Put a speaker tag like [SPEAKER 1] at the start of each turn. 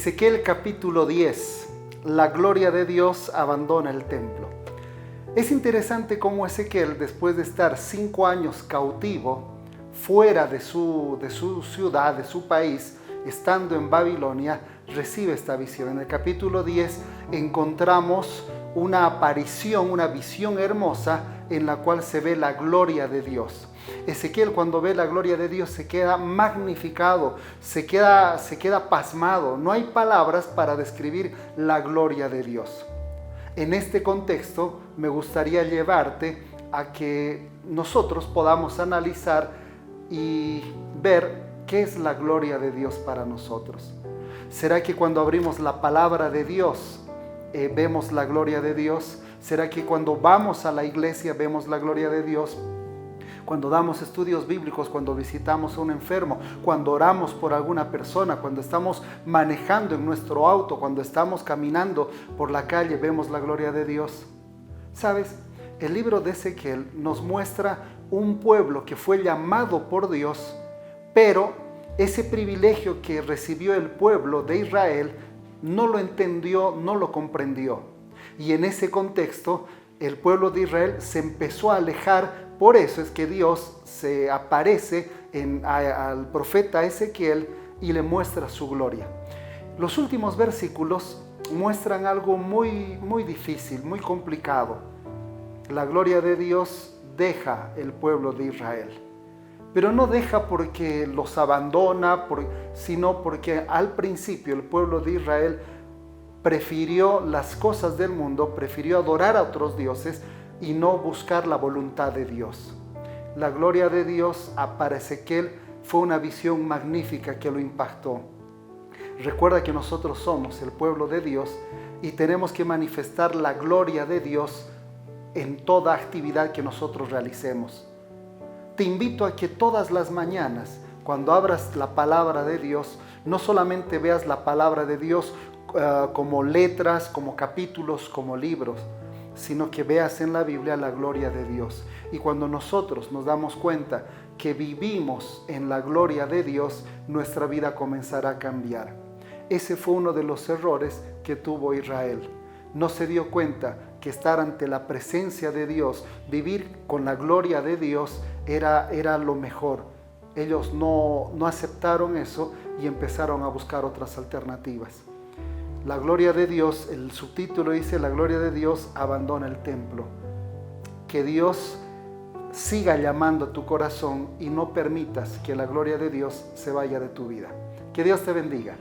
[SPEAKER 1] Ezequiel capítulo 10. La gloria de Dios abandona el templo. Es interesante cómo Ezequiel, después de estar 5 años cautivo, fuera de su ciudad, de su país, estando en Babilonia, recibe esta visión. En el capítulo 10 encontramos una aparición, una visión hermosa en la cual se ve la gloria de Dios. Ezequiel, cuando ve la gloria de Dios, se queda magnificado, se queda pasmado. No hay palabras para describir la gloria de Dios. En este contexto me gustaría llevarte a que nosotros podamos analizar y ver qué es la gloria de Dios para nosotros. ¿Será que cuando abrimos la palabra de Dios vemos la gloria de Dios? ¿Será que cuando vamos a la iglesia vemos la gloria de Dios? Cuando damos estudios bíblicos, cuando visitamos a un enfermo, cuando oramos por alguna persona, cuando estamos manejando en nuestro auto, cuando estamos caminando por la calle, vemos la gloria de Dios. ¿Sabes? El libro de Ezequiel nos muestra un pueblo que fue llamado por Dios, pero ese privilegio que recibió el pueblo de Israel no lo entendió, no lo comprendió. Y en ese contexto, el pueblo de Israel se empezó a alejar. Por eso es que Dios se aparece al profeta Ezequiel y le muestra su gloria. Los últimos versículos muestran algo muy difícil, muy complicado. La gloria de Dios deja el pueblo de Israel. Pero no deja porque los abandona, sino porque al principio el pueblo de Israel prefirió las cosas del mundo, prefirió adorar a otros dioses y no buscar la voluntad de Dios. La gloria de Dios para Ezequiel fue una visión magnífica que lo impactó. Recuerda que nosotros somos el pueblo de Dios y tenemos que manifestar la gloria de Dios en toda actividad que nosotros realicemos. Te invito a que todas las mañanas, cuando abras la palabra de Dios, no solamente veas la palabra de Dios como letras, como capítulos, como libros, sino que veas en la Biblia la gloria de Dios. Y cuando nosotros nos damos cuenta que vivimos en la gloria de Dios, nuestra vida comenzará a cambiar. Ese fue uno de los errores que tuvo Israel. No se dio cuenta que estar ante la presencia de Dios, vivir con la gloria de Dios, era lo mejor. Ellos no aceptaron eso y empezaron a buscar otras alternativas. La gloria de Dios, el subtítulo dice, la gloria de Dios abandona el templo. Que Dios siga llamando a tu corazón y no permitas que la gloria de Dios se vaya de tu vida. Que Dios te bendiga.